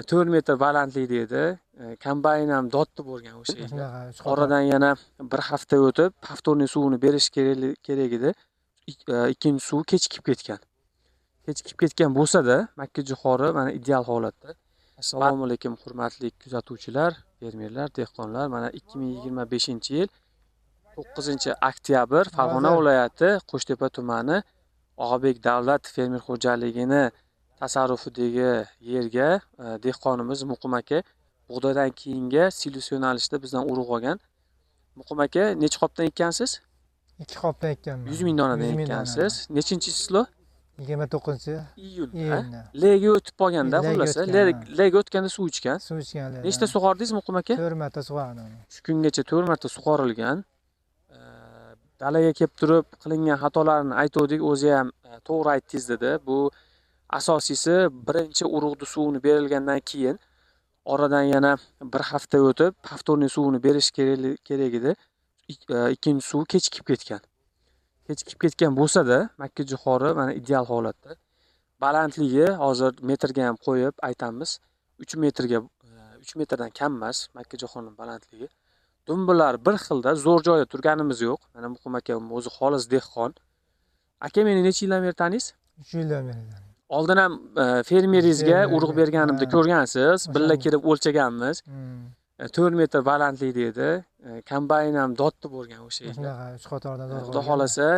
4 metr balandlikda edi. Kombayn ham dotdi bo'lgan o'sha yerda. Oradan yana bir hafta o'tib, повторный suvini berish kerak edi. Ikkinchi suv kechikib ketgan. Kechikib ketgan bo'lsa-da, makkajo'xori mana ideal holatda. Assalomu alaykum hurmatli kuzatuvchilar, fermerlar, dehqonlar. Mana 2025-yil 9-oktyabr Farg'ona viloyati Qo'shtepa tumani Og'abek davlat fermer xo'jaligini tasarrufidagi yerga dehqonimiz Muqim aka bug'doydan keyingi silus yo'nalishda bizdan urug' olgan. Muqim aka, necha qopdan ekkansiz? 2 qopdan ekkanman. 100 ming donadan ekkansiz. Nechinchi chizlo? 29-iyun. Lega o'tib qolganda, xullas, lega o'tganda suv ichgan. Suv ichgan. Nechta sug'ordingiz Muqim aka? 4 marta sug'ordim. Shu kungacha 4 marta sug'orilgan. Dalaga kelib turib qilingan xatolarni aytdik, o'zi ham to'g'ri aytdingiz dedi. Bu asosiysi birinchi urug'ni suvini berilgandan keyin oradan yana bir hafta o'tib повторный suvini berish kerak edi. Ikkinchi suv kechikib ketgan. Kechikib ketgan bo'lsa-da, makkajo'xori mana ideal holatda. Balandligi hozir metrga ham qo'yib aytamiz. 3 metrdan kam emas makkajo'xorining balandligi. Dumbalar bir xilda, zo'r joyda turganimiz yo'q. Mana Muqim aka o'zi xolis dehqon. Aka, meni necha yildan beri taniysiz? 3 yildan beri. Oldin ham fermeringizga urug' berganimda ko'rgansiz, birga kirib o'lchaganmiz. 4 metr balandlikda edi. Kombayn ham dotdi bo'lgan o'sha yerda. Shunaqa 3 qatorda zo'r. Xudo xolasa,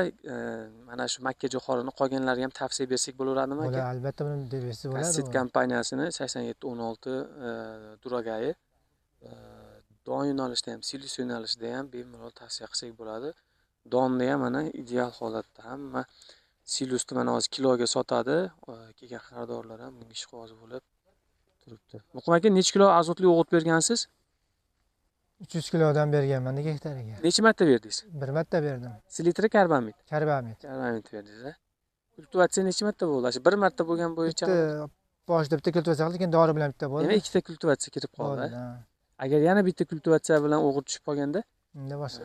mana shu makkajo'xorini qolganlarga ham tavsiya bersak bo'laveradimi aka? Bo'ladi, albatta buni bersa bo'ladi. Asset kompaniyasini 8716 duragayi. Don yo'nalishda ham, silus yo'nalishida ham bemalol tavsiya qilsak bo'ladi. Donni ham mana ideal holatda. Hamma silusni mana hozir kiloga sotadi. Kelgan xaridorlar ham bunga ishqiboz bo'lib turibdi. Muqim aka, necha kilo azotli o'g'it bergansiz? 300 kilodan berganman hektariga. Necha marta berdingiz? 1 marta berdim. Selitra karbamid. Karbamid berdingiz, a? Kultivatsiya necha marta bo'ldi? 1 marta bo'lgan bo'yicha. Boshida bitta kultivatsiya qildik, lekin dori bilan bitta bo'ldi. Yana ikkita kultivatsiya kirib qoldi. Agar yana bitta kultivatsiya bilan o'g'it tushib qolganda, unda boshqa.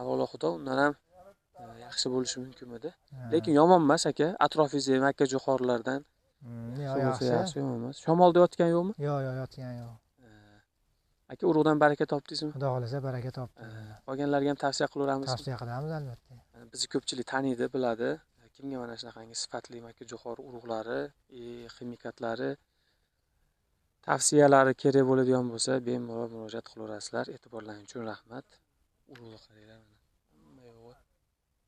Avvalo Xudo undan ham yaxshi bo'lishi mumkin edi. Lekin yomon emas aka, atrofingizdagi makkajo'xorilardan. Yaxshi emas. Shamolda yotgan yo'qmi? Yo'q, yotgan yo'q. Aka, urug'dan baraka topdingizmi? Xudo xolasa baraka topdim. Qolganlarga ham tavsiya qilaveramiz. Tavsiya qilamiz albatta. Bizni ko'pchilik taniydi, biladi. Kimga mana shunaqangi sifatli makkajo'xori urug'lari, ximikatlari, tavsiyalari kerak bo'ladigan bo'lsa, bemalol murojaat qilaverasizlar. E'tiborlaringiz uchun rahmat. Urug'ni qaranglar mana.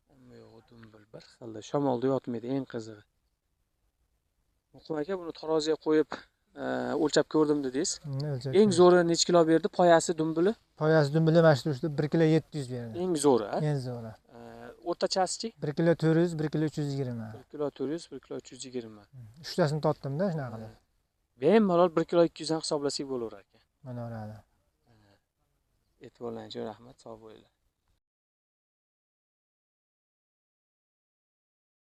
Hamma yo'g'i dumbil bir xilda shamolda yotmaydi, eng qizig'i. Muqim aka, buni taroziga qo'yib o'lchab ko'rdim dedingiz. Eng zo'ri necha kilo berdi? Poyasi dumbili? Poyasi dumbili mana shu 1 kilo 700 berdi. Eng zo'ri, a? Eng zo'ri. O'rtachasi-chi? 1 kilo 400, 1 kilo 320. 1 kilo 400, 1 kilo 320. Uchtasini totdim-da shunaqa qilib. Bemalol 1 kilo 200 dan hisoblasak bo'laverar ekan. Bo'laveradi. E'tiborlaringiz uchun rahmat, sog' bo'linglar.